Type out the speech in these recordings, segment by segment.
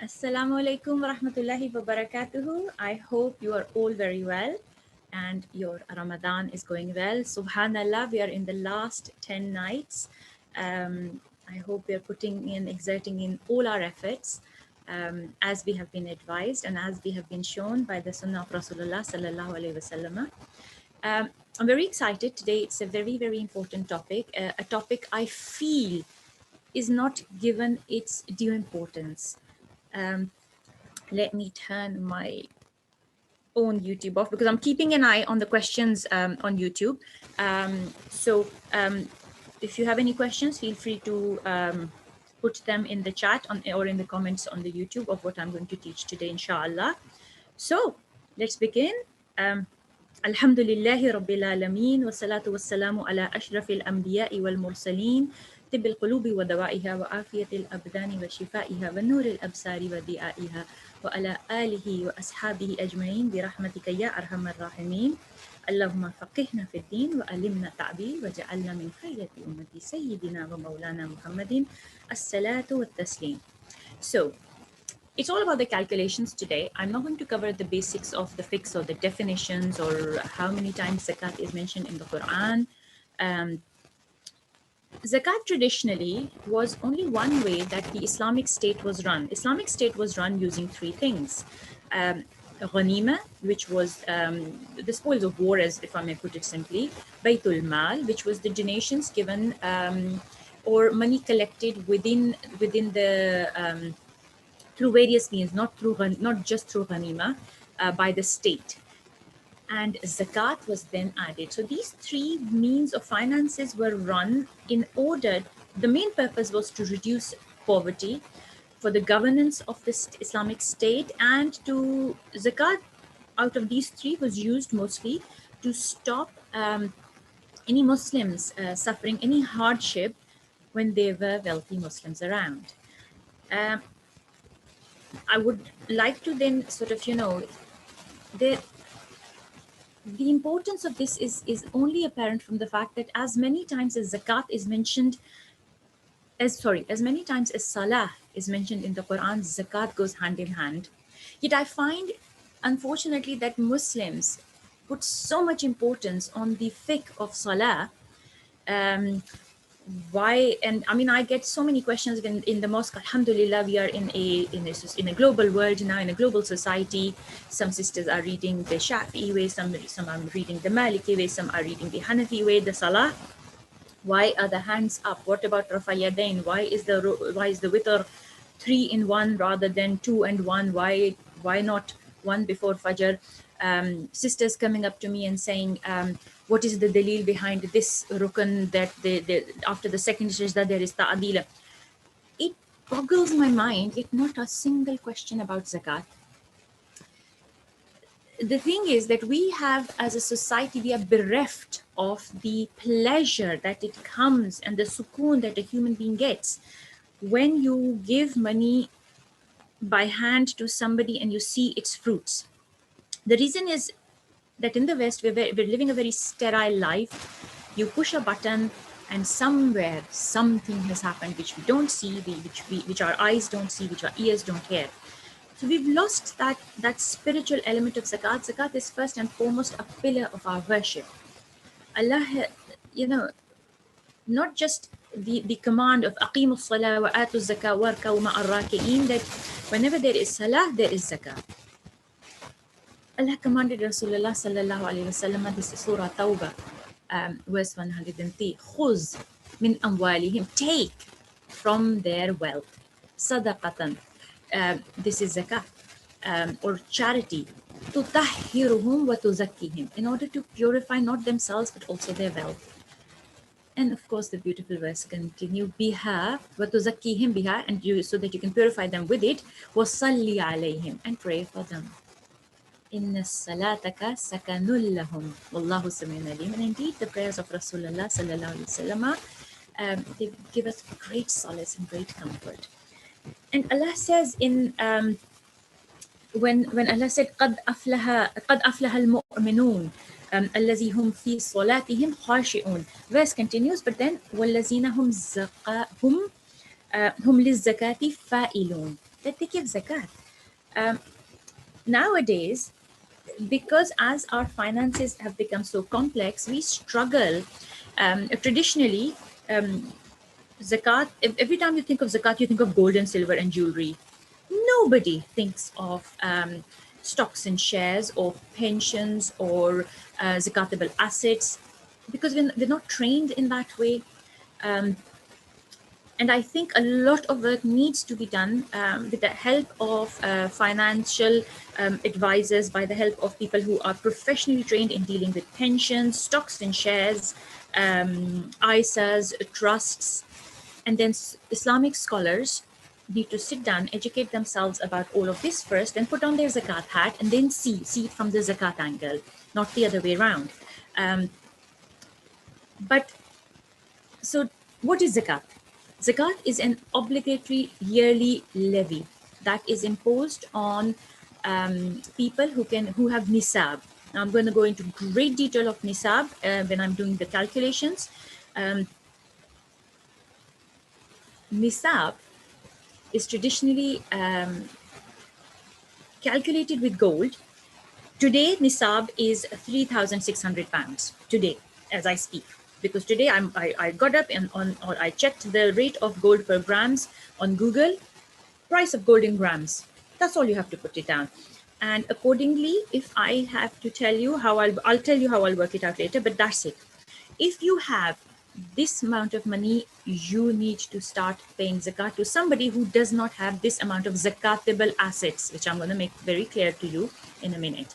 Assalamu alaikum wa rahmatullahi wa barakatuhu. I hope you are all very well and your Ramadan is going well. Subhanallah, we are in the last 10 nights. I hope we are exerting in all our efforts as we have been advised and as we have been shown by the Sunnah of Rasulullah sallallahu alaihi wasallam. I'm very excited today. It's a very, very important topic, a topic I feel is not given its due importance. Let me turn my own YouTube off because I'm keeping an eye on the questions on YouTube. If you have any questions, feel free to put them in the chat or in the comments on the YouTube of what I'm going to teach today, inshallah. So let's begin. الحمد لله رب العالمين والصلاة والسلام على أشرف الأنبياء والمرسلين طب القلوب ودوائها وعافية الأبدان وشفائها ونور الأبصار وضيائها وعلى آله وأصحابه أجمعين برحمتك يا أرحم الراحمين اللهم فقهنا في الدين وعلمنا التعبير وجعلنا من خيرة أمة سيدنا ومولانا محمد الصلاة والتسليم. So it's all about the calculations today. I'm not going to cover the basics of the fiqh or the definitions or how many times zakat is mentioned in the Quran. Zakat traditionally was only one way that the Islamic State was run. Islamic State was run using three things. Ghanima, which was the spoils of war, as if I may put it simply. Baytul Mal, which was the donations given or money collected within the through various means, not just through ghanima, by the state. And zakat was then added. So these three means of finances were run in order. The main purpose was to reduce poverty, for the governance of the Islamic State, and to zakat out of these three was used mostly to stop any Muslims suffering any hardship when there were wealthy Muslims around. I would like to then sort of, the importance of this is only apparent from the fact that as many times as zakat is mentioned, as many times as salah is mentioned in the Quran, zakat goes hand in hand. Yet I find, unfortunately, that Muslims put so much importance on the fiqh of salah. Why? And I mean, I get so many questions in the mosque. Alhamdulillah, we are in a global world now, in a global society. Some sisters are reading the Shafi'i way, some are reading the Maliki way, some are reading the Hanafi way, the Salah. Why are the hands up? What about Rafa Yadain? Why is the witr 3 in 1 rather than 2 and 1? Why not one before Fajr? Sisters coming up to me and saying, what is the dalil behind this rukn that after the second sajda there is ta'adila? It boggles my mind, yet not a single question about zakat. The thing is that we have, as a society, we are bereft of the pleasure that it comes and the sukoon that a human being gets when you give money by hand to somebody and you see its fruits. The reason is that in the West, we're living a very sterile life. You push a button and somewhere something has happened which we don't see, which our eyes don't see, which our ears don't hear. So we've lost that spiritual element of zakat. Zakat is first and foremost a pillar of our worship. Allah, not just the command of aqimu salah wa atu zakah warka'u ma'ar raki'in, that whenever there is salah, there is zakah. Allah commanded Rasulullah sallallahu alaihi wasallam, this is Surah Tawbah, verse 103, khuz min amwalihim, take from their wealth, sadaqatan, this is zakah, or charity, tutahhiruhum wa tuzakkihim, in order to purify not themselves but also their wealth. And of course, the beautiful verse continue, biha wa tuzakkihim biha, and so that you can purify them with it, wa salli alayhim, and pray for them. Inna salataka sakanul lahum wallahu sami'un alim. And indeed, the prayers of Rasulullah sallallahu alaihi wasallam, they give us great solace and great comfort. And Allah says in when Allah said قد أفلح المؤمنون الذين هم في صلاتهم خاشعون, verse continues, but then والذين هم للزكاة فاعلون. that they give zakat. Nowadays, because as our finances have become so complex, we struggle. Traditionally, zakat, every time you think of zakat, you think of gold and silver and jewelry. Nobody thinks of stocks and shares or pensions or zakatable assets because they're not trained in that way. And I think a lot of work needs to be done with the help of financial advisors, by the help of people who are professionally trained in dealing with pensions, stocks and shares, ISAs, trusts. And then Islamic scholars need to sit down, educate themselves about all of this first, then put on their zakat hat, and then see it from the zakat angle, not the other way around. But so what is zakat? Zakat is an obligatory yearly levy that is imposed on people who have nisab. Now I'm going to go into great detail of nisab when I'm doing the calculations. Nisab is traditionally calculated with gold. Today, nisab is £3,600 today, as I speak. Because today I got up and or I checked the rate of gold per grams on Google, price of gold in grams. That's all you have to put it down. And accordingly, if I have to tell you how I'll tell you how I'll work it out later, but that's it. If you have this amount of money, you need to start paying zakat to somebody who does not have this amount of zakatable assets, which I'm going to make very clear to you in a minute.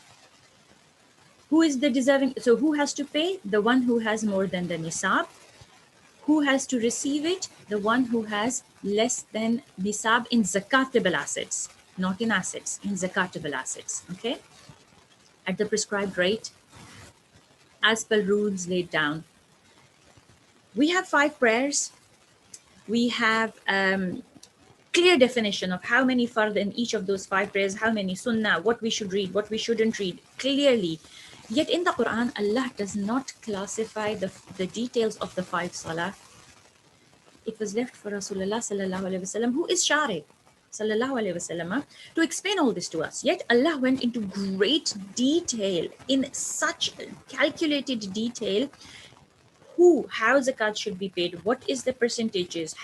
Who is the deserving? So who has to pay? The one who has more than the nisab. Who has to receive it? The one who has less than nisab in zakatable assets, not in assets, in zakatable assets, okay? At the prescribed rate, as per rules laid down. We have 5 prayers. We have clear definition of how many fard in each of those 5 prayers, how many sunnah, what we should read, what we shouldn't read, clearly. Yet in the Quran, Allah does not classify the details of the 5 salah. It was left for Rasulullah sallallahu alaihi wasallam, who is Shari sallallahu alaihi wasallam, to explain all this to us. Yet Allah went into great detail, in such calculated detail, how zakat should be paid, what is the percentages,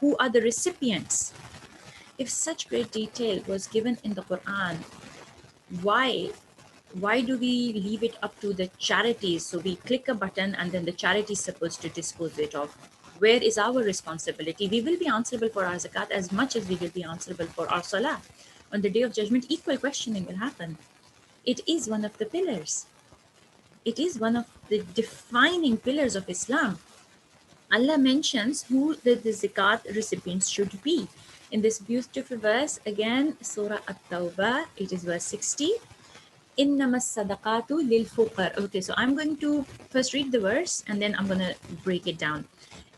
who are the recipients. If such great detail was given in the Quran, why do we leave it up to the charities? So we click a button and then the charity is supposed to dispose it of. Where is our responsibility? We will be answerable for our zakat as much as we will be answerable for our salah. On the day of judgment, equal questioning will happen. It is one of the pillars. It is one of the defining pillars of Islam. Allah mentions who the zakat recipients should be. In this beautiful verse, again, Surah At-Tawbah, it is verse 60. إِنَّمَا الصَّدَقَاتُ لِلْفُقَرَاءِ. Okay, so I'm going to first read the verse and then I'm going to break it down.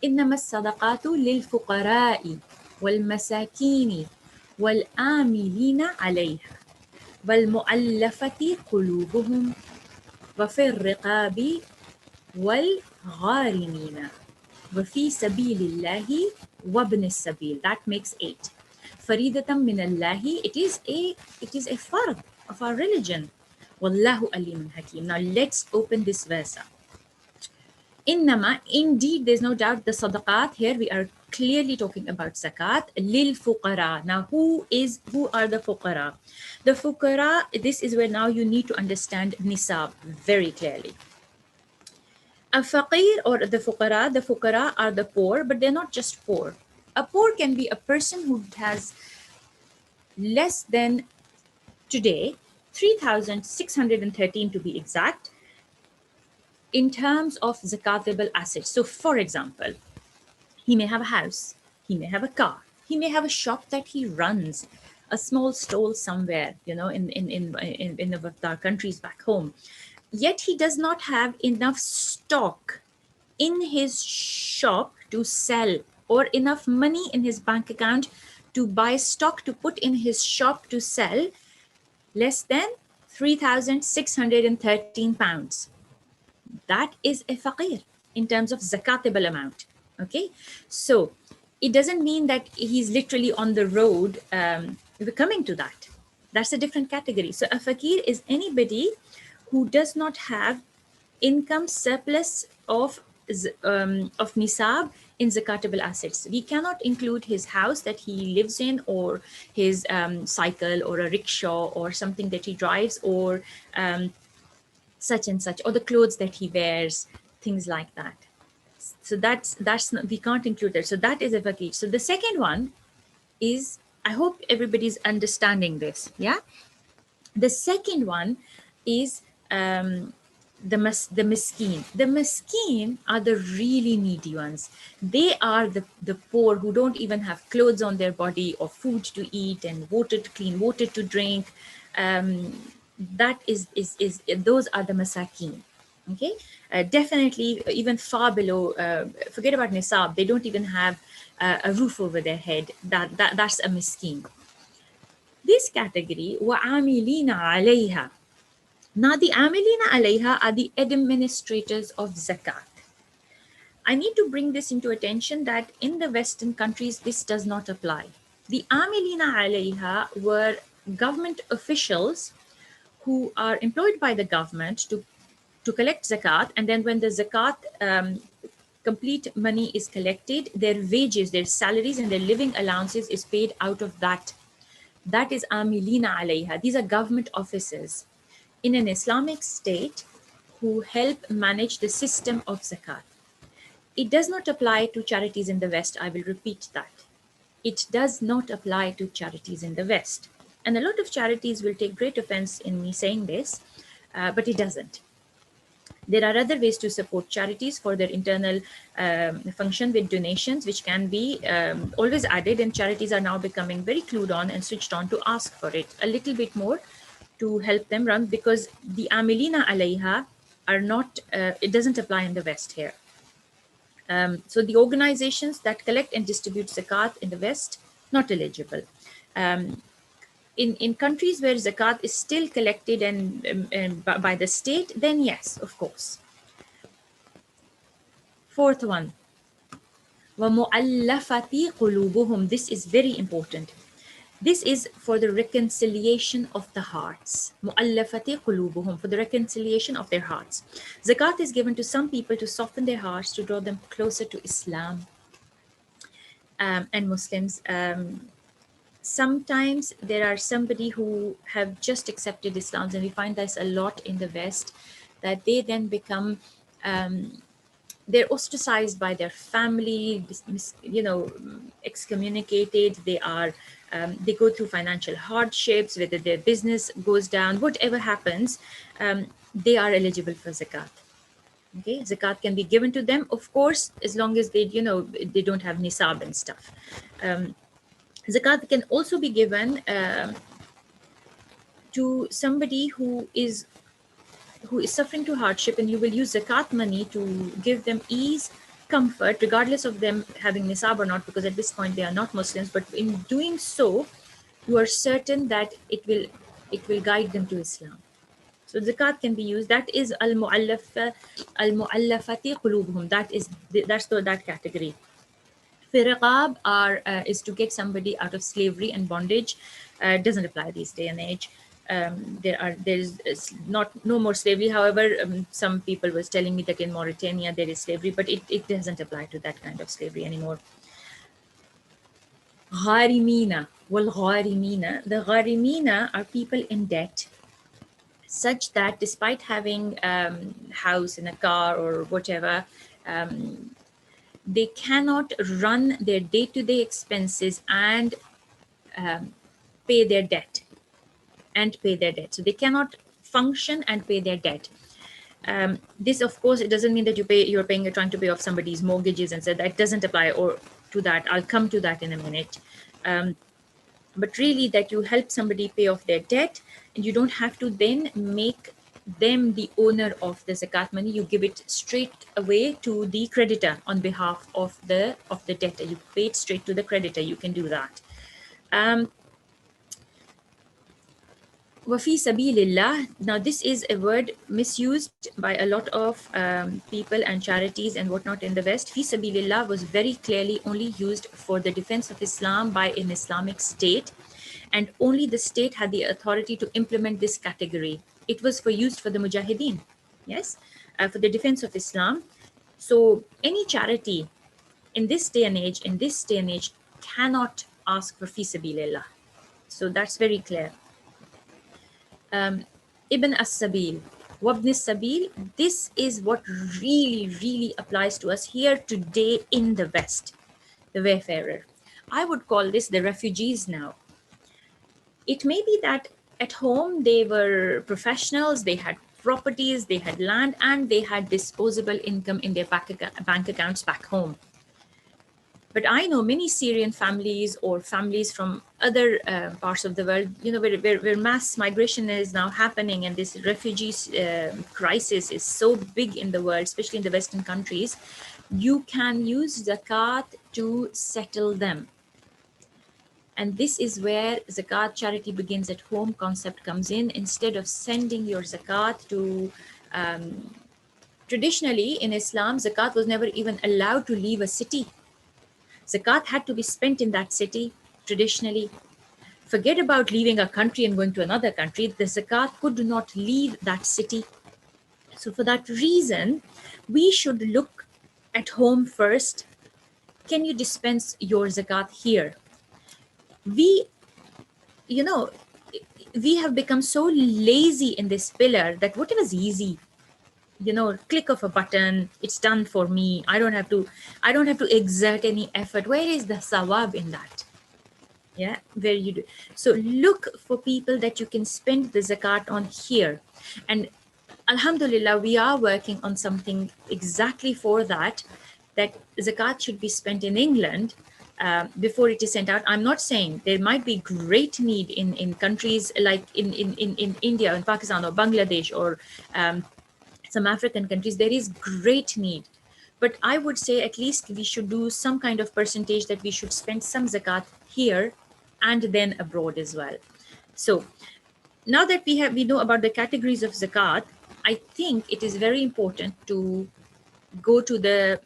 إِنَّمَا الصَّدَقَاتُ لِلْفُقَرَاءِ وَالْمَسَاكِينِ وَالْآمِلِينَ عَلَيْهَا وَالْمُؤَلَّفَةِ قُلُوبُهُمْ وَفِي الرِّقَابِ وَالْغَارِمِينَ وَفِي سَبِيلِ اللَّهِ وَابْنِ السَّبِيلِ. That makes 8. فَرِيدَةً مِّنَ اللَّهِ. It is a fard of our religion. Wallahu alimun hakim. Now let's open this verse up. Innama, indeed, there's no doubt, the sadaqat, here we are clearly talking about zakat, lil fuqara. Now who are the fuqara? The fuqara, this is where now you need to understand nisab very clearly. A faqir, or the fuqara are the poor, but they're not just poor. A poor can be a person who has less than, today, 3,613 to be exact, in terms of zakatable assets. So for example, he may have a house, he may have a car, he may have a shop that he runs, a small stall somewhere, in our countries back home. Yet he does not have enough stock in his shop to sell, or enough money in his bank account to buy stock to put in his shop to sell, less than 3,613 pounds. That is a faqir in terms of zakatable amount. Okay, so it doesn't mean that he's literally on the road. We're coming to that. That's a different category. So a fakir is anybody who does not have income surplus of nisab in zakatable assets. We cannot include his house that he lives in, or his cycle, or a rickshaw, or something that he drives, or such and such, or the clothes that he wears, things like that. So that's not, we can't include that. So that is a fakir. So the second one is, I hope everybody's understanding this. Yeah. The second one is the miskeen. The miskeen are the really needy ones. They are the poor who don't even have clothes on their body, or food to eat, and water to clean, water to drink. That is those are the masakin. Okay, definitely even far below. Forget about nisab. They don't even have a roof over their head. That's a miskeen. This category, وَعَامِلِينَ عَلَيْهَا. Now, the amilina alayha are the administrators of zakat. I need to bring this into attention that in the Western countries, this does not apply. The amilina alayha were government officials who are employed by the government to collect zakat, and then when the zakat complete money is collected, their wages, their salaries, and their living allowances is paid out of that. That is amilina alayha. These are government officers in an Islamic state who help manage the system of zakat. It does not apply to charities in the West. I will repeat that. It does not apply to charities in the West. And a lot of charities will take great offense in me saying this, but it doesn't. There are other ways to support charities for their internal function with donations, which can be always added, and charities are now becoming very clued on and switched on to ask for it a little bit more to help them run, because the amilina alayha are not, it doesn't apply in the West here. So the organizations that collect and distribute zakat in the West, not eligible. In countries where zakat is still collected and by the state, then yes, of course. Fourth one, وَمُؤَلَّفَةِ قُلُوبُهُم. This is very important. This is for the reconciliation of the hearts. مُؤَلَّفَةِ قُلُوبُهُم, for the reconciliation of their hearts. Zakat is given to some people to soften their hearts, to draw them closer to Islam and Muslims. Sometimes there are somebody who have just accepted Islam, and we find this a lot in the West, that they then become they're ostracized by their family, excommunicated. They go through financial hardships, whether their business goes down, whatever happens, they are eligible for zakat. Okay, zakat can be given to them, of course, as long as they don't have nisab and stuff. Zakat can also be given to somebody who is suffering to hardship, and you will use zakat money to give them ease, comfort, regardless of them having nisab or not, because at this point they are not Muslims. But in doing so, you are certain that it will guide them to Islam. So zakat can be used. That is al-mu'allafati qulubuhum. That's that category. Firqab is to get somebody out of slavery and bondage. Doesn't apply these day and age. There's no more slavery. However, some people was telling me that in Mauritania there is slavery, but it doesn't apply to that kind of slavery anymore. Gharimina. Well, gharimina. The gharimina are people in debt, such that despite having house and a car or whatever, they cannot run their day-to-day expenses and pay their debt. So they cannot function and pay their debt. This, of course, it doesn't mean that you're trying to pay off somebody's mortgages, and so that doesn't apply or to that. I'll come to that in a minute. But really that you help somebody pay off their debt, and you don't have to then make them the owner of the zakat money. You give it straight away to the creditor on behalf of the debtor. You pay it straight to the creditor. You can do that. Wafi sabilillah. Now, this is a word misused by a lot of people and charities and whatnot in the West. Fi sabilillah was very clearly only used for the defense of Islam by an Islamic state, and only the state had the authority to implement this category. It was used for the mujahideen, yes, for the defense of Islam. So, any charity in this day and age, cannot ask for fi sabilillah. So that's very clear. Ibn as-Sabil, Wabn as-Sabil, this is what really applies to us here today in the West, the wayfarer. I would call this the refugees now. It may be that at home they were professionals, they had properties, they had land, and they had disposable income in their bank accounts back home. But I know many Syrian families or families from other parts of the world, where mass migration is now happening, and this refugees crisis is so big in the world, especially in the Western countries. You can use zakat to settle them. And this is where zakat charity begins at home concept comes in. Instead of sending your zakat to, traditionally in Islam, zakat was never even allowed to leave a city. Zakat had to be spent in that city traditionally. Forget about leaving a country and going to another country. The zakat could not leave that city. So for that reason, we should look at home first. Can you dispense your zakat here? We have become so lazy in this pillar that whatever is easy, click of a button, it's done for me. I don't have to exert any effort. Where is the sawab in that? Yeah, where you do. So look for people that you can spend the zakat on here. And alhamdulillah, we are working on something exactly for that zakat should be spent in England before it is sent out. I'm not saying there might be great need in countries like in India and Pakistan or Bangladesh or some African countries. There is great need. But I would say at least we should do some kind of percentage that we should spend some zakat here and then abroad as well. So now that we know about the categories of zakat, I think it is very important to go to the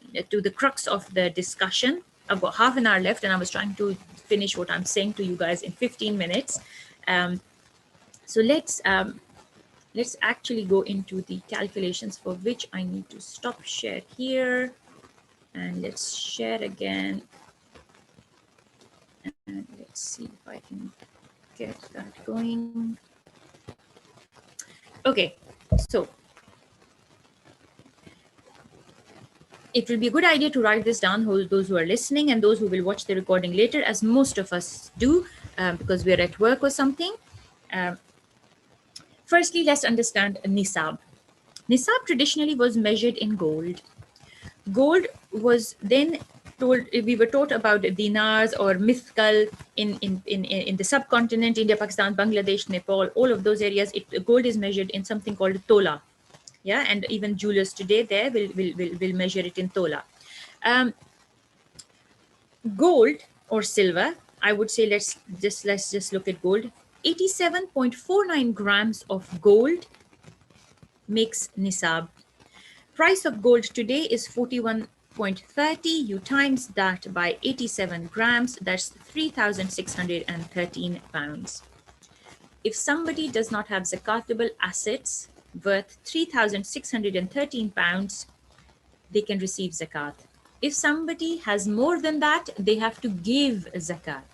crux of the discussion. I've got half an hour left, and I was trying to finish what I'm saying to you guys in 15 minutes. So let's actually go into the calculations, for which I need to stop share here, and let's share again, and let's see if I can get that going. Okay, so it will be a good idea to write this down, those who are listening and those who will watch the recording later, as most of us do, because we're at work or something. Firstly, let's understand nisab. Nisab traditionally was measured in gold. Gold was then we were taught about dinars or mithqal in the subcontinent, India, Pakistan, Bangladesh, Nepal, all of those areas. Gold is measured in something called tola. Yeah, and even jewelers today there will measure it in tola. Gold or silver, I would say let's just look at gold. 87.49 grams of gold makes nisab. Price of gold today is 41.30. You times that by 87 grams, that's 3,613 pounds. If somebody does not have zakatable assets worth 3,613 pounds, they can receive zakat. If somebody has more than that, they have to give zakat.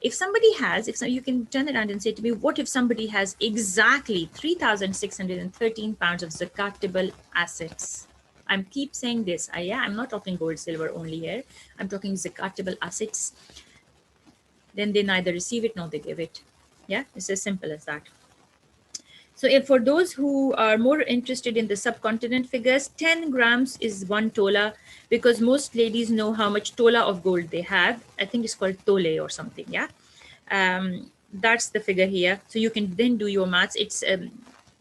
If somebody has, you can turn around and say to me, what if somebody has exactly 3,613 pounds of zakatable assets? I keep saying this. I'm not talking gold, silver only here. I'm talking zakatable assets. Then they neither receive it nor they give it. Yeah, it's as simple as that. So if for those who are more interested in the subcontinent figures, 10 grams is 1 tola, because most ladies know how much tola of gold they have. I think it's called tole or something, yeah? That's the figure here. So you can then do your maths. It's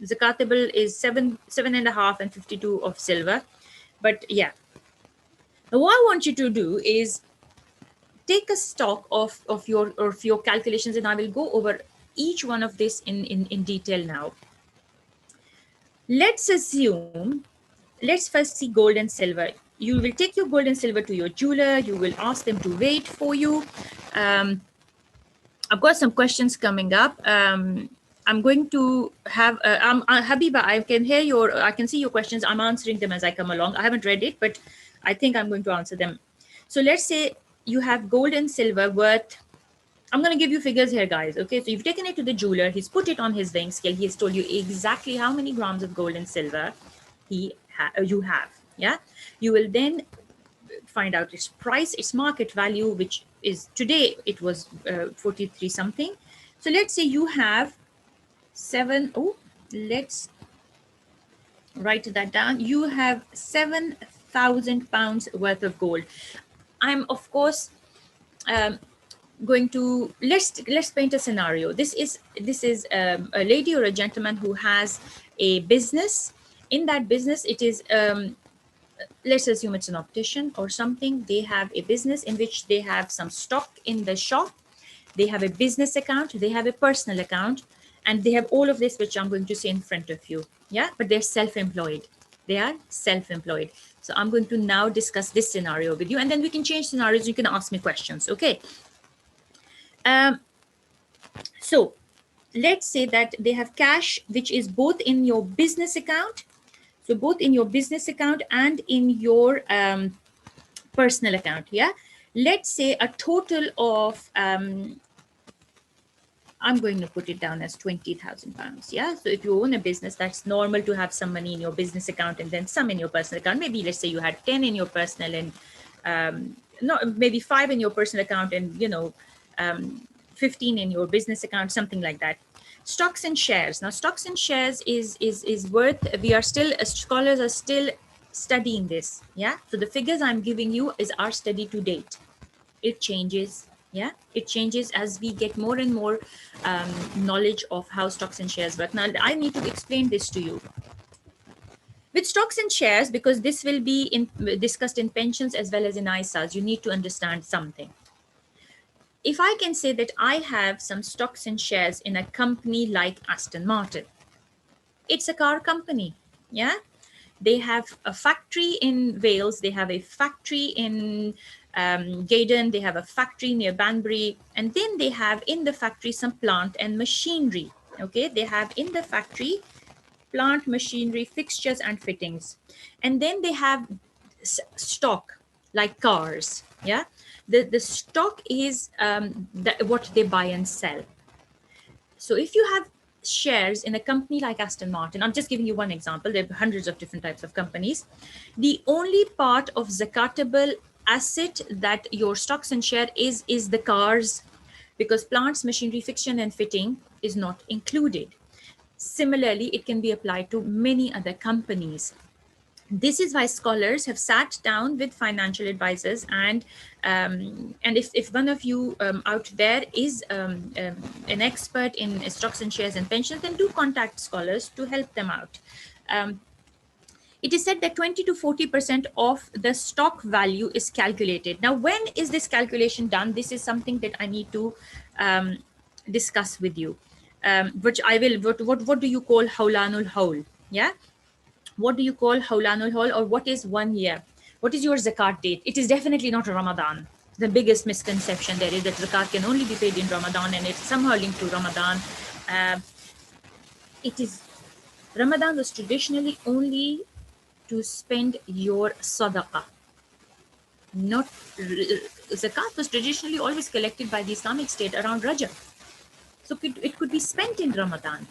zakatable is 7.5 and 52 of silver. But yeah, now what I want you to do is take a stock of your calculations, and I will go over each one of this in detail now. Let's assume, let's first see gold and silver. You will take your gold and silver to your jeweler. You will ask them to wait for you. I've got some questions coming up. I'm going to have Habiba. I can see your questions. I'm answering them as I come along. I haven't read it, but I think I'm going to answer them. So let's say you have gold and silver worth. I'm going to give you figures here, guys. Okay, so you've taken it to the jeweler. He's put it on his weighing scale. He has told you exactly how many grams of gold and silver you have. Yeah, you will then find out its price, its market value, which is today it was 43 something. So let's say you have let's write that down. You have 7,000 pounds worth of gold. I'm of course going to let's paint a scenario. This is a lady or a gentleman who has a business. In that business, it is let's assume it's an optician or something. They have a business in which they have some stock in the shop. They have a business account, they have a personal account, and they have all of this, which I'm going to say in front of you. Yeah, but they're self-employed. They are self-employed. So I'm going to now discuss this scenario with you, and then we can change scenarios. You can ask me questions. Okay. So let's say that they have cash, which is both in your business account. So both in your business account and in your personal account. Yeah. Let's say a total of, I'm going to put it down as 20,000 pounds. Yeah. So if you own a business, that's normal to have some money in your business account and then some in your personal account. Maybe let's say you had 10 in your personal and maybe 5 in your personal account and, 15 in your business account, something like that. Stocks and shares. Now, stocks and shares is worth, scholars are still studying this. Yeah. So the figures I'm giving you is our study to date. It changes. Yeah, it changes as we get more and more knowledge of how stocks and shares work. Now, I need to explain this to you. With stocks and shares, because this will be discussed in pensions as well as in ISAs, you need to understand something. If I can say that I have some stocks and shares in a company like Aston Martin, it's a car company. Yeah, they have a factory in Wales, they have a factory in Gaydon, they have a factory near Banbury, and then they have in the factory some plant and machinery. Okay, they have in the factory plant, machinery, fixtures and fittings, and then they have stock like cars. Yeah, the stock is what they buy and sell. So if you have shares in a company like Aston Martin, I'm just giving you one example, there are hundreds of different types of companies. The only part of zakatable asset that your stocks and share is the cars, because plants, machinery, fixture and fitting is not included. Similarly, it can be applied to many other companies. This is why scholars have sat down with financial advisors, and if one of you out there is an expert in stocks and shares and pensions, then do contact scholars to help them out. It is said that 20 to 40% of the stock value is calculated. Now, when is this calculation done? This is something that I need to discuss with you, which I will. What do you call hawlanul hawl? Yeah. What do you call hawlanul hawl, or what is 1 year? What is your zakat date? It is definitely not Ramadan. The biggest misconception there is that zakat can only be paid in Ramadan, and it's somehow linked to Ramadan. It is, Ramadan was traditionally only to spend your sadaqah. Not zakat was traditionally always collected by the Islamic State around Rajab. So it could be spent in Ramadan.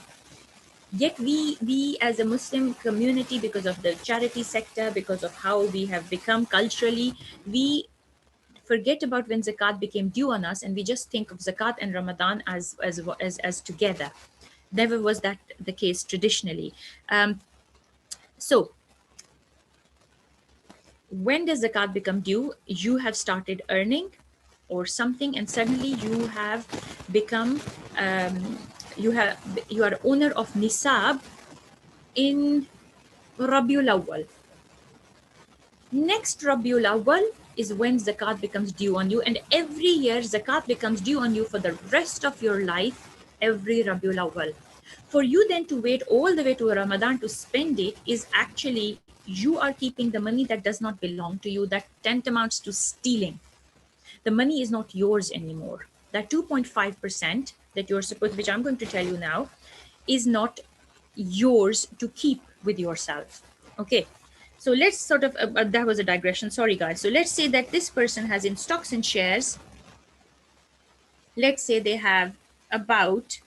Yet we as a Muslim community, because of the charity sector, because of how we have become culturally, we forget about when zakat became due on us, and we just think of zakat and Ramadan as together. Never was that the case traditionally. So when does zakat become due? You have started earning or something, and suddenly you have become you are owner of nisab in Rabiul Awwal. Next Rabiul Awwal is when zakat becomes due on you, and every year zakat becomes due on you for the rest of your life every Rabiul Awwal. For you then to wait all the way to Ramadan to spend it is actually, you are keeping the money that does not belong to you, that tantamounts to stealing. The money is not yours anymore. That 2.5% that you're supposed, which I'm going to tell you now, is not yours to keep with yourself. Okay. So let's sort of, that was a digression. Sorry, guys. So let's say that this person has in stocks and shares, let's say they have about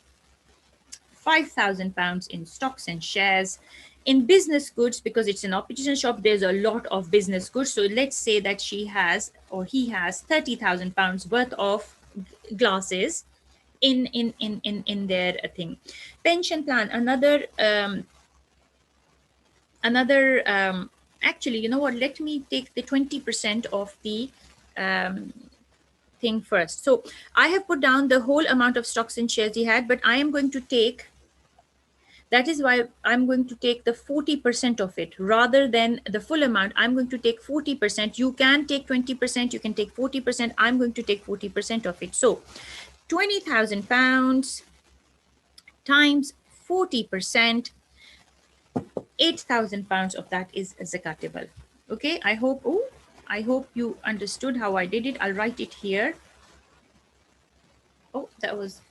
£5,000 in stocks and shares. In business goods, because it's an optician shop, there's a lot of business goods. So let's say that she has, or he has, £30,000 worth of glasses in their thing. Pension plan, actually, you know what, let me take the 20% of the thing first. So I have put down the whole amount of stocks and shares he had, but I am going to take, that is why I'm going to take the 40% of it rather than the full amount. I'm going to take 40%. You can take 20%, you can take 40%. I'm going to take 40% of it. So £20,000 times 40%, £8,000 of that is zakatable. Okay, I hope you understood how I did it. I'll write it here. Oh, that was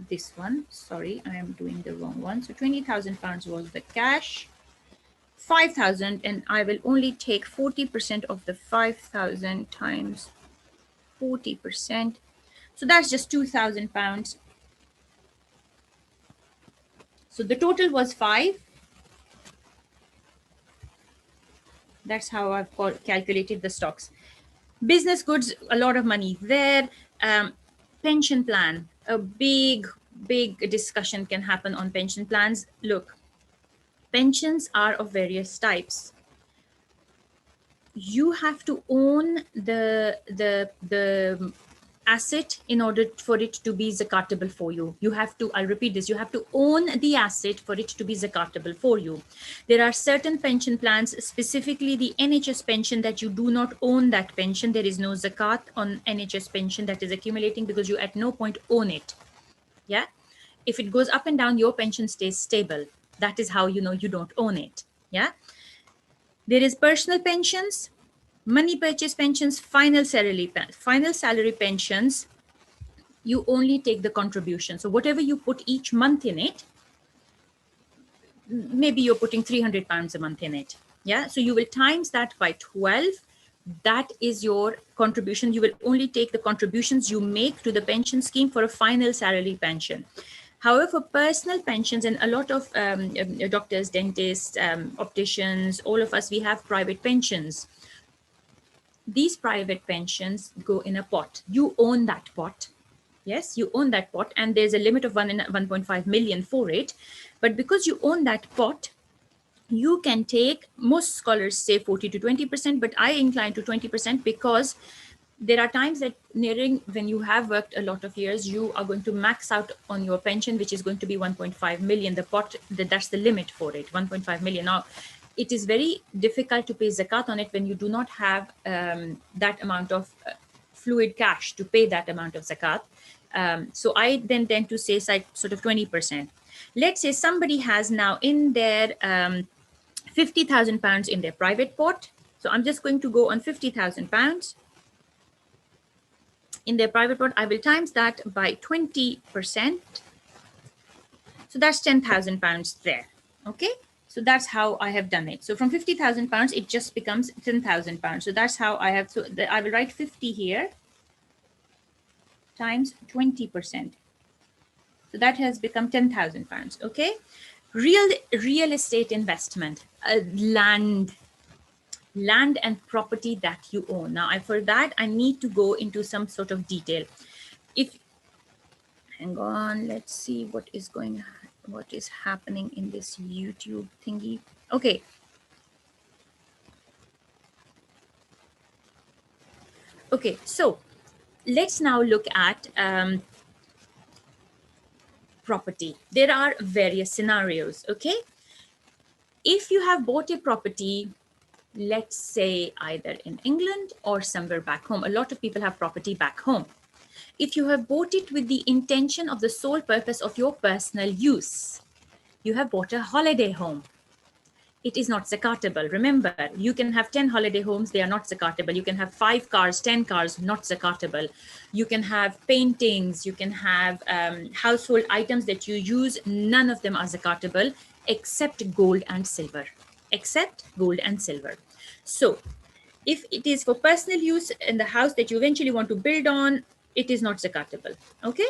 this one. Sorry, I am doing the wrong one. So £20,000 was the cash. 5,000, and I will only take 40% of the 5,000 times 40%. So that's just £2,000. So the total was 5. That's how I've calculated the stocks. Business goods, a lot of money there. Pension plan, a big discussion can happen on pension plans. Look, pensions are of various types. You have to own the asset in order for it to be zakatable for you. You have to, I'll repeat this, you have to own the asset for it to be zakatable for you. There are certain pension plans, specifically the NHS pension, that you do not own that pension. There is no zakat on NHS pension that is accumulating because you at no point own it. Yeah. If it goes up and down, your pension stays stable. That is how you know you don't own it. Yeah. There is personal pensions, money purchase pensions, final salary pensions. You only take the contribution. So whatever you put each month in it, maybe you're putting £300 a month in it. Yeah. So you will times that by 12. That is your contribution. You will only take the contributions you make to the pension scheme for a final salary pension. However, personal pensions, and a lot of doctors, dentists, opticians, all of us, we have private pensions. These private pensions go in a pot. You own that pot. Yes, you own that pot, and there's a limit of 1.5 million for it. But because you own that pot, you can take, most scholars say 40 to 20%, but I incline to 20% because there are times that nearing, when you have worked a lot of years, you are going to max out on your pension, which is going to be 1.5 million. The pot, that's the limit for it, 1.5 million. Now, it is very difficult to pay zakat on it when you do not have that amount of fluid cash to pay that amount of zakat. So I then tend to say sort of 20%. Let's say somebody has now in their £50,000 in their private pot. So I'm just going to go on £50,000 in their private pot. I will times that by 20%. So that's £10,000 there. Okay. So that's how I have done it. So from £50,000, it just becomes £10,000. So that's how I have, so I will write 50 here times 20%. So that has become £10,000. Okay. Real estate investment, land and property that you own. Now, for that, I need to go into some sort of detail. Hang on, let's see what is happening in this YouTube thingy. Okay. Okay, so let's now look at property. There are various scenarios, okay? If you have bought a property, let's say either in England or somewhere back home, a lot of people have property back home. If you have bought it with the intention of the sole purpose of your personal use, you have bought a holiday home. It is not zakatable. Remember, you can have 10 holiday homes, they are not zakatable. You can have 5 cars, 10 cars, not zakatable. You can have paintings, you can have household items that you use, none of them are zakatable except gold and silver. Except gold and silver. So, if it is for personal use in the house that you eventually want to build on, it is not zakatable. Okay?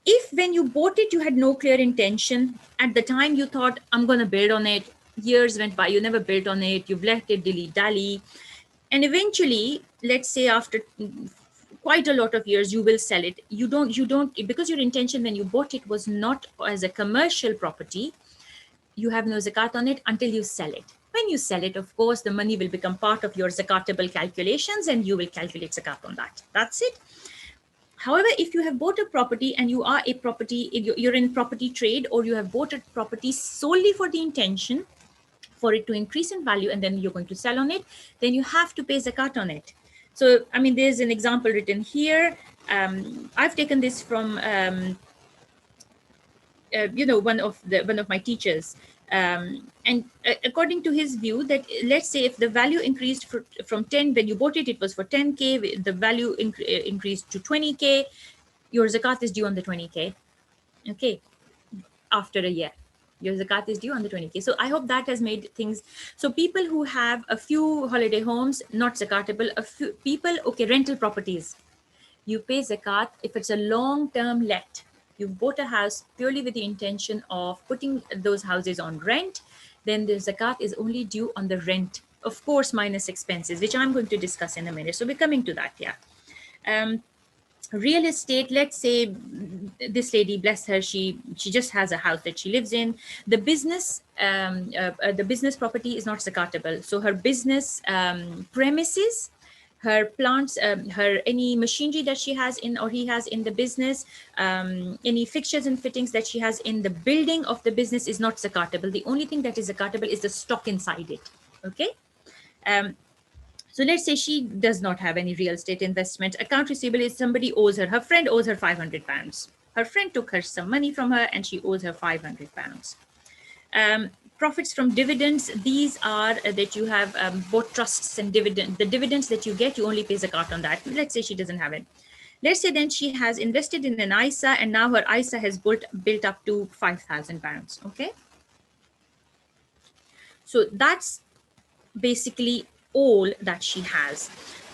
If when you bought it, you had no clear intention, at the time you thought, I'm going to build on it, years went by, you never built on it, you've let it dilly-dally, and eventually, let's say after quite a lot of years, you will sell it. You don't, because your intention when you bought it was not as a commercial property, you have no zakat on it until you sell it. When you sell it, of course, the money will become part of your zakatable calculations and you will calculate zakat on that. That's it. However, if you have bought a property and you are a property, you're in property trade, or you have bought a property solely for the intention for it to increase in value and then you're going to sell on it, then you have to pay zakat on it. So, I mean, there's an example written here. I've taken this from, one of my teachers. And according to his view, that let's say if the value increased from 10, when you bought it, it was for 10K, the value increased to 20K, your zakat is due on the 20K. Okay, after a year, your zakat is due on the 20K. So I hope that has made things. So people who have a few holiday homes, not zakatable. A few people, okay, rental properties, you pay zakat if it's a long-term let. You bought a house purely with the intention of putting those houses on rent, then the zakat is only due on the rent, of course, minus expenses, which I'm going to discuss in a minute. So we're coming to that, yeah. Real estate, let's say this lady, bless her, she just has a house that she lives in. The business property is not zakatable. So her business premises, her plants, her any machinery that she has in or he has in the business, any fixtures and fittings that she has in the building of the business is not zakatable. The only thing that is zakatable is the stock inside it. Okay. So let's say she does not have any real estate investment. Account receivable is somebody owes her. Her friend owes her £500. Her friend took her some money from her and she owes her £500. Profits from dividends, these are that you have both trusts and dividend. The dividends that you get, you only pay zakat on that. Let's say she doesn't have it. Let's say then she has invested in an ISA and now her ISA has built up to £5,000. Okay. So that's basically all that she has.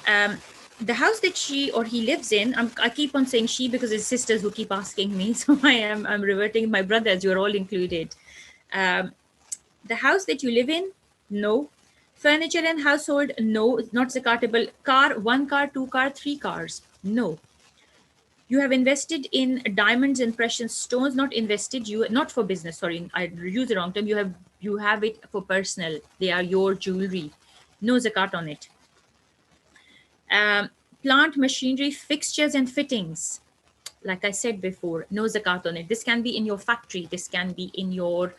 The house that she or he lives in, I keep on saying she because it's sisters who keep asking me, so I'm reverting. My brothers, you're all included. The house that you live in, no. Furniture and household, no, not zakatable. Car, 1 car, 2 car, 3 cars, no. You have invested in diamonds and precious stones, not for business, sorry, I used the wrong term. You have it for personal. They are your jewelry. No zakat on it. Plant, machinery, fixtures and fittings. Like I said before, no zakat on it. This can be in your factory. This can be in your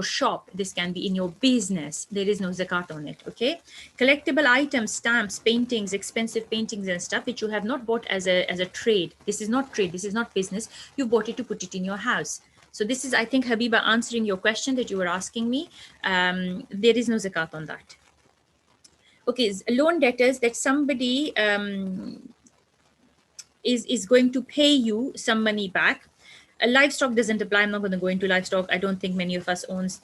shop, this can be in your business. There is no zakat on it. Okay. Collectible items, stamps, paintings, expensive paintings and stuff which you have not bought as a trade. This is not trade, this is not business. You bought it to put it in your house. So this is, I think, Habiba, answering your question that you were asking me. There is no zakat on that. Okay, loan debtors, that somebody is going to pay you some money back. Livestock doesn't apply. I'm not going to go into livestock. I don't think many of us owns,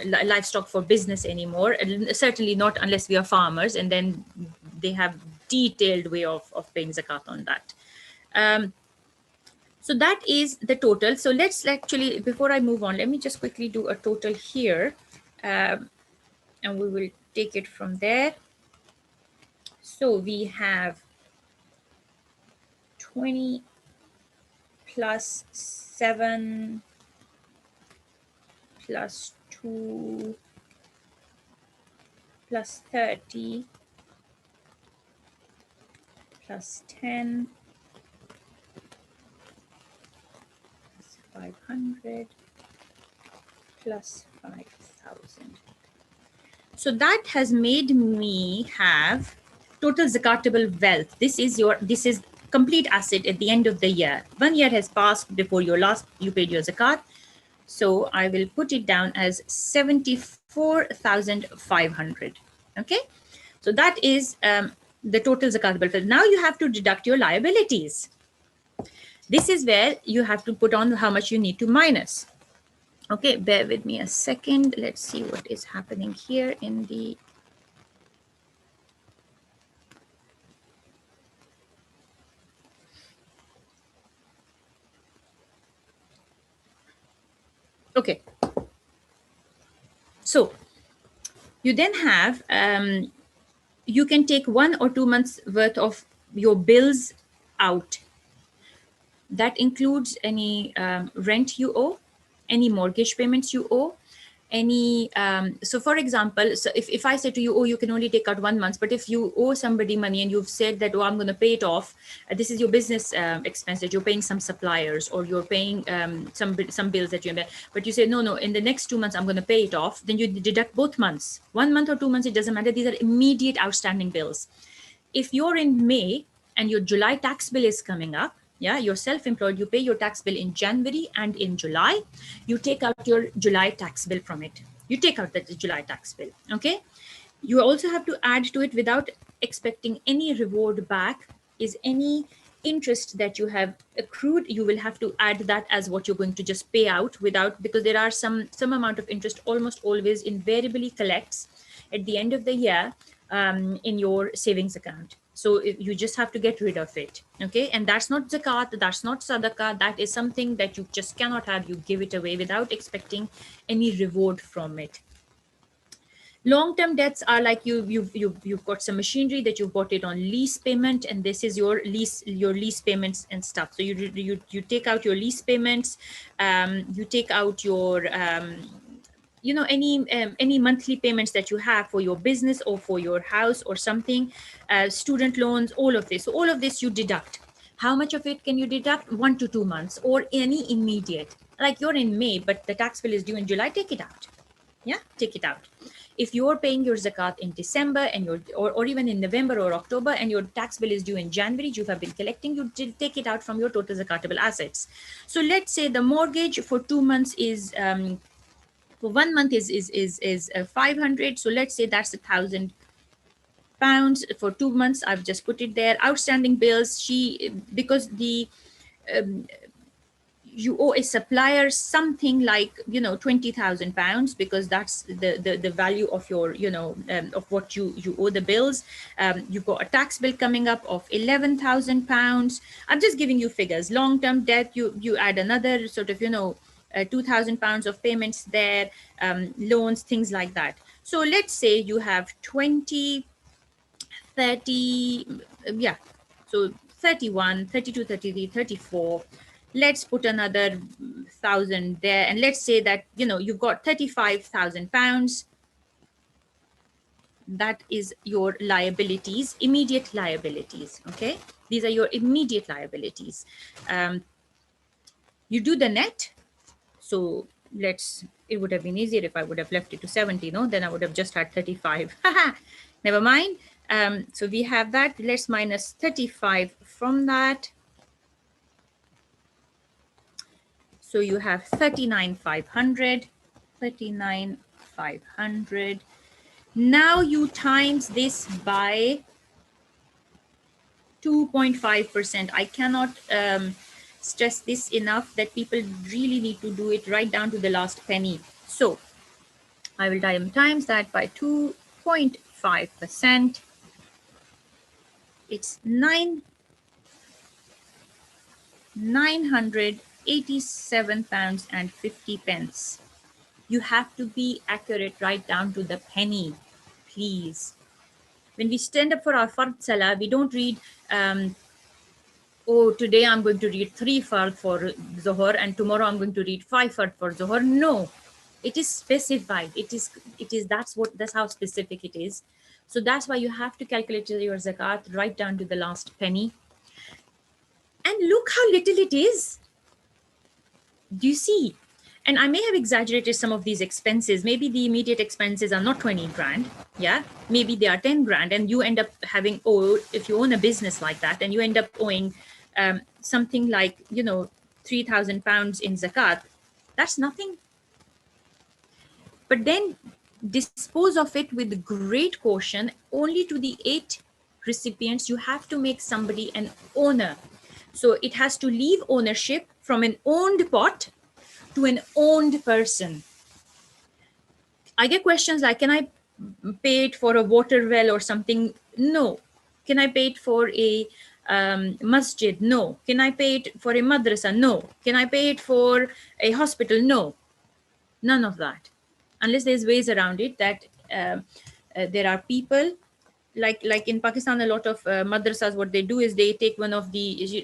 livestock for business anymore. And certainly not unless we are farmers, and then they have detailed way of paying zakat on that. So that is the total. So let's actually, before I move on, let me just quickly do a total here, and we will take it from there. So we have 20 plus 7 plus 2 plus 30 plus 10 plus 500 plus 5,000. So that has made me have total zakatable wealth. This is complete asset at the end of the year. 1 year has passed before you paid your zakat. So I will put it down as 74,500. Okay. So that is the total zakatable wealth. Now you have to deduct your liabilities. This is where you have to put on how much you need to minus. Okay, bear with me a second. Let's see what is happening here in the. Okay. So you then have, you can take 1 or 2 months worth of your bills out. That includes any rent you owe, any mortgage payments you owe, any so for example, so if I say to you, oh, you can only take out 1 month, but if you owe somebody money and you've said that, oh, I'm going to pay it off, this is your business expense that you're paying some suppliers, or you're paying some bills that you have, but you say no, in the next 2 months I'm going to pay it off, then you deduct both months, 1 month or 2 months, it doesn't matter. These are immediate outstanding bills. If you're in May and your July tax bill is coming up, yeah, you're self-employed, you pay your tax bill in January and in July, you take out your July tax bill from it. You take out that July tax bill, okay? You also have to add to it, without expecting any reward back, is any interest that you have accrued. You will have to add that as what you're going to just pay out without, because there are some amount of interest almost always invariably collects at the end of the year in your savings account. So you just have to get rid of it, okay? And that's not zakat, that's not sadaqah, that is something that you just cannot have. You give it away without expecting any reward from it. Long-term debts are like you've got some machinery that you've bought it on lease payment, and this is your lease payments and stuff. So you take out your lease payments, you take out your any monthly payments that you have for your business or for your house or something, student loans, all of this. So all of this you deduct. How much of it can you deduct? 1 to 2 months, or any immediate. Like you're in May, but the tax bill is due in July, take it out. Yeah, take it out. If you're paying your zakat in December and or even in November or October, and your tax bill is due in January, you have been collecting, you take it out from your total zakatable assets. So let's say the mortgage for 2 months is for 1 month is 500. So let's say that's £1,000 for 2 months. I've just put it there. Outstanding bills, because you owe a supplier something like £20,000, because that's the value of your of what you owe the bills. You've got a tax bill coming up of £11,000. I'm just giving you figures. Long-term debt, you add another sort of £2,000 of payments there, loans, things like that. So let's say you have 20, 30, yeah, so 31, 32, 33, 34. Let's put another 1,000 there, and let's say that you've got £35,000. That is your liabilities, immediate liabilities. Okay, these are your immediate liabilities. You do the net. So it would have been easier if I would have left it to 70, no? Then I would have just had 35. Never mind. So we have that. Let's minus 35 from that. So you have 39,500. 39,500. Now you times this by 2.5%. I cannot stress this enough, that people really need to do it right down to the last penny. So I will times that by 2.5%. It's £987.50. You have to be accurate right down to the penny, please. When we stand up for our fard salah, we don't read, oh, today I'm going to read 3 fard for Zohar and tomorrow I'm going to read 5 fard for Zohar. No, it is specified. That's how specific it is. So that's why you have to calculate your zakat right down to the last penny. And look how little it is. Do you see? And I may have exaggerated some of these expenses. Maybe the immediate expenses are not 20 grand. Yeah. Maybe they are 10 grand, and you end up having, if you own a business like that, and you end up owing something like, 3,000 pounds in zakat, that's nothing. But then dispose of it with great caution. Only to the 8 recipients, you have to make somebody an owner. So it has to leave ownership from an owned pot to an owned person. I get questions like, can I pay it for a water well or something? No. Can I pay it for a masjid? No. Can I pay it for a madrasa? No. Can I pay it for a hospital? No. None of that. Unless there's ways around it that there are people like in Pakistan, a lot of madrasas, what they do is they take one of the,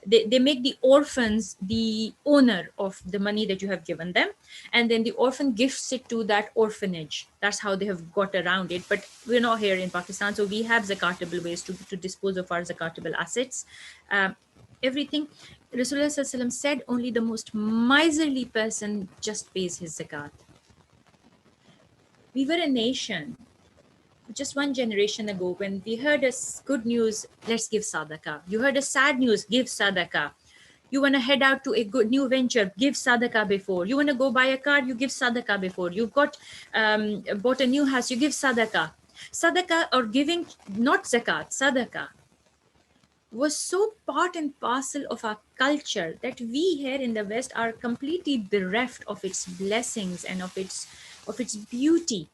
they make the orphans the owner of the money that you have given them, and then the orphan gifts it to that orphanage. That's how they have got around it. But we're not here in Pakistan, so we have zakatable ways to dispose of our zakatable assets. Everything. Rasulullah Sallallahu Alaihi Wasallam said only the most miserly person just pays his zakat. We were a nation just one generation ago, when we heard a good news, let's give sadaqah. You heard a sad news, give sadaqah. You want to head out to a good new venture, give sadaqah before. You want to go buy a car, you give sadaqah before. You've got bought a new house, you give sadaqah. Sadaqah, or giving, not zakat, sadaqah, was so part and parcel of our culture that we here in the West are completely bereft of its blessings and of its beauty.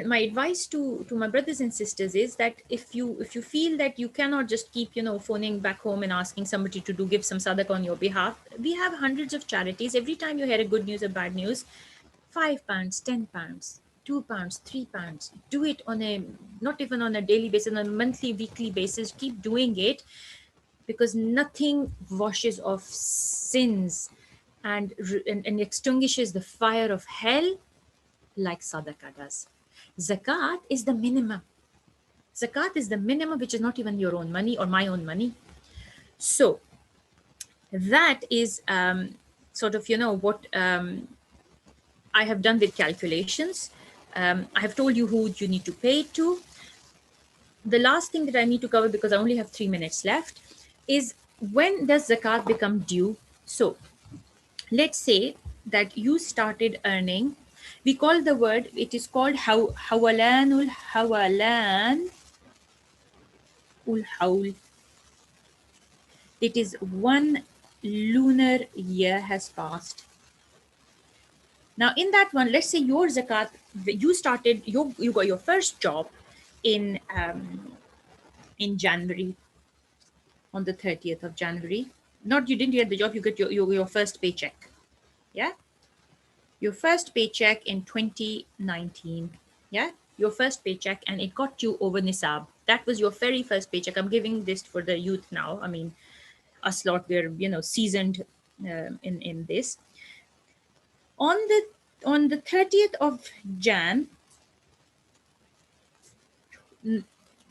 My advice to my brothers and sisters is that if you feel that you cannot just keep phoning back home and asking somebody to give some sadaqah on your behalf, we have hundreds of charities. Every time you hear a good news or bad news, £5, £10, £2, £3, do it on a, not even on a daily basis, on a monthly, weekly basis. Keep doing it, because nothing washes off sins and extinguishes the fire of hell like sadaqah does. Zakat is the minimum. Zakat is the minimum, which is not even your own money or my own money. So that is sort of, what I have done with calculations. I have told you who you need to pay it to. The last thing that I need to cover, because I only have 3 minutes left, is when does zakat become due? So let's say that you started earning, we call the word, it is called hawalanul hawalan ul hawl. It is 1 lunar year has passed. Now in that one, let's say your zakat, you started, you got your first job in January, on the 30th of January. Not, you didn't get the job, you get your first paycheck. Yeah. Your first paycheck in 2019. Yeah. Your first paycheck, and it got you over nisab. That was your very first paycheck. I'm giving this for the youth now. I mean, us lot, we're seasoned in this. On the 30th of Jan,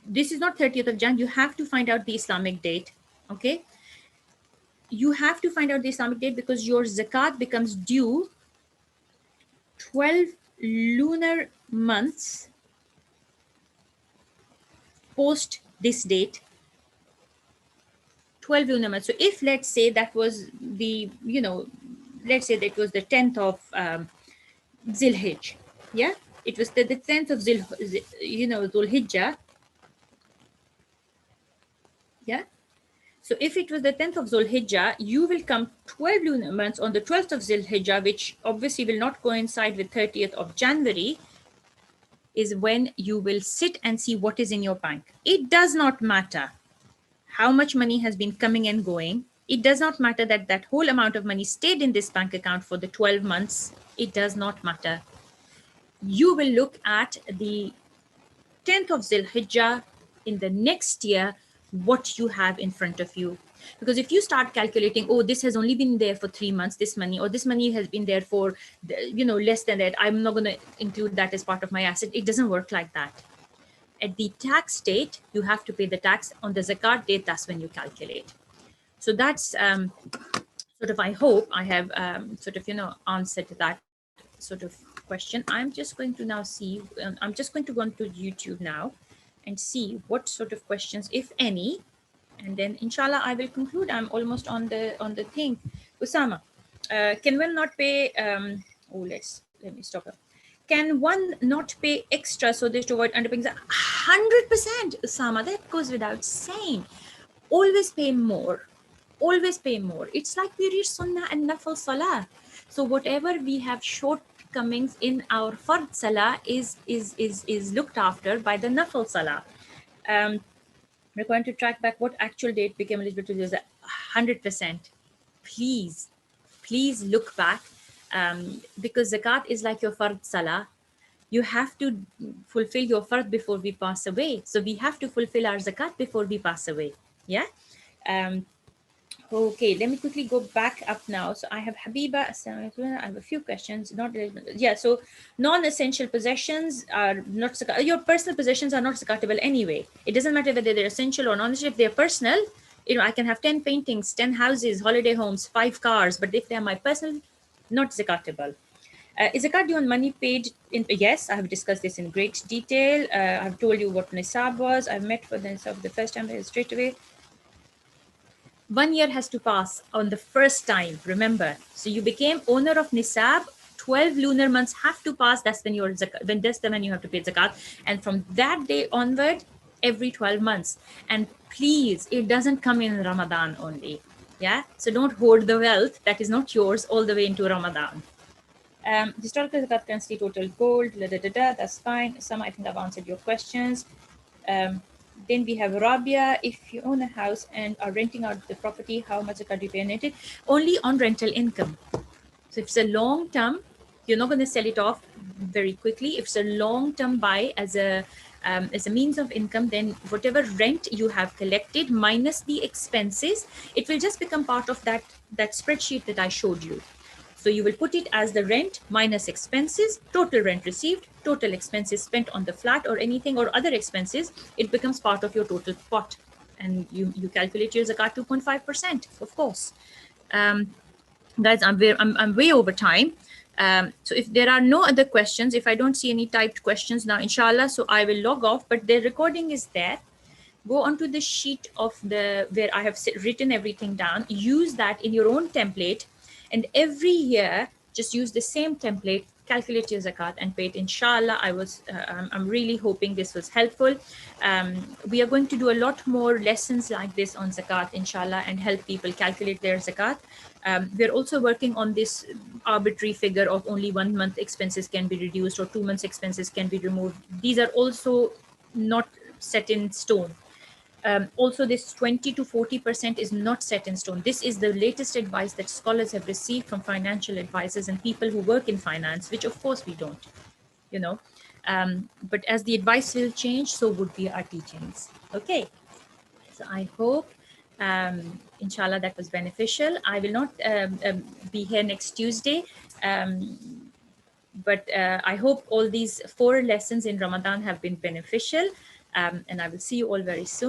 this is not 30th of Jan, you have to find out the Islamic date. Okay. You have to find out the Islamic date, because your zakat becomes due 12 lunar months post this date. 12 lunar months. So if, let's say, that was the, let's say that was the 10th of Zilhijjah. Yeah, it was the 10th of Zulhijjah. Yeah. So if it was the 10th of Zulhijjah, you will come 12 lunar months on the 12th of Zulhijjah, which obviously will not coincide with 30th of January, is when you will sit and see what is in your bank. It does not matter how much money has been coming and going. It does not matter that that whole amount of money stayed in this bank account for the 12 months. It does not matter. You will look at the 10th of Zulhijjah in the next year, what you have in front of you. Because if you start calculating, oh, this has only been there for 3 months, this money, or this money has been there for, less than that, I'm not going to include that as part of my asset. It doesn't work like that. At the tax date, you have to pay the tax. On the zakat date, that's when you calculate. So that's I hope I have answered that sort of question. I'm just going to now see, I'm just going to go onto YouTube now and see what sort of questions, if any, and then inshallah I will conclude. I'm almost on the thing. Usama, can one not pay, let me stop her. Can one not pay extra so they to avoid underpaying? 100%, Usama, that goes without saying. Always pay more. Always pay more. It's like we read sunnah and nafal salah. So whatever we have shortcomings in our fard salah is looked after by the nafal salah. We're going to track back what actual date became eligible to use. 100%. Please look back, because zakat is like your fard salah. You have to fulfill your fard before we pass away. So we have to fulfill our zakat before we pass away. Yeah. Okay, let me quickly go back up now. So I have Habiba. I have a few questions. So non-essential possessions are not zakat. Your personal possessions are not zakatable anyway. It doesn't matter whether they're essential or non-essential. If they're personal, I can have 10 paintings, 10 houses, holiday homes, 5 cars, but if they're my personal, not zakatable. Is zakat due on money paid in? Yes, I have discussed this in great detail. I've told you what nisab was. I've met for the nisab the first time straight away. 1 year has to pass on the first time, remember. So you became owner of nisab, 12 lunar months have to pass. That's when you're zakat, when you have to pay zakat. And from that day onward, every 12 months. And please, it doesn't come in Ramadan only. Yeah. So don't hoard the wealth that is not yours all the way into Ramadan. Historical zakat currency, total gold, that's fine. Some, I think I've answered your questions. Then we have Rabia. If you own a house and are renting out the property, how much zakat do you pay on it? Only on rental income. So if it's a long term, you're not going to sell it off very quickly. If it's a long term buy as a means of income, then whatever rent you have collected minus the expenses, it will just become part of that spreadsheet that I showed you. So you will put it as the rent minus expenses, total rent received, total expenses spent on the flat or anything or other expenses. It becomes part of your total pot, and you calculate your zakat 2.5%, of course. Guys, I'm way over time. So if there are no other questions, if I don't see any typed questions now, inshallah, so I will log off. But the recording is there. Go onto the sheet of where I have written everything down. Use that in your own template. And every year, just use the same template, calculate your zakat and pay it. Inshallah, I'm really hoping this was helpful. We are going to do a lot more lessons like this on zakat, inshallah, and help people calculate their zakat. We're also working on this arbitrary figure of only 1 month expenses can be reduced or 2 months expenses can be removed. These are also not set in stone. Also, this 20 to 40% is not set in stone. This is the latest advice that scholars have received from financial advisors and people who work in finance, which of course we don't, but as the advice will change, so would be our teachings. Okay, so I hope, inshallah, that was beneficial. I will not be here next Tuesday, but I hope all these 4 lessons in Ramadan have been beneficial, and I will see you all very soon.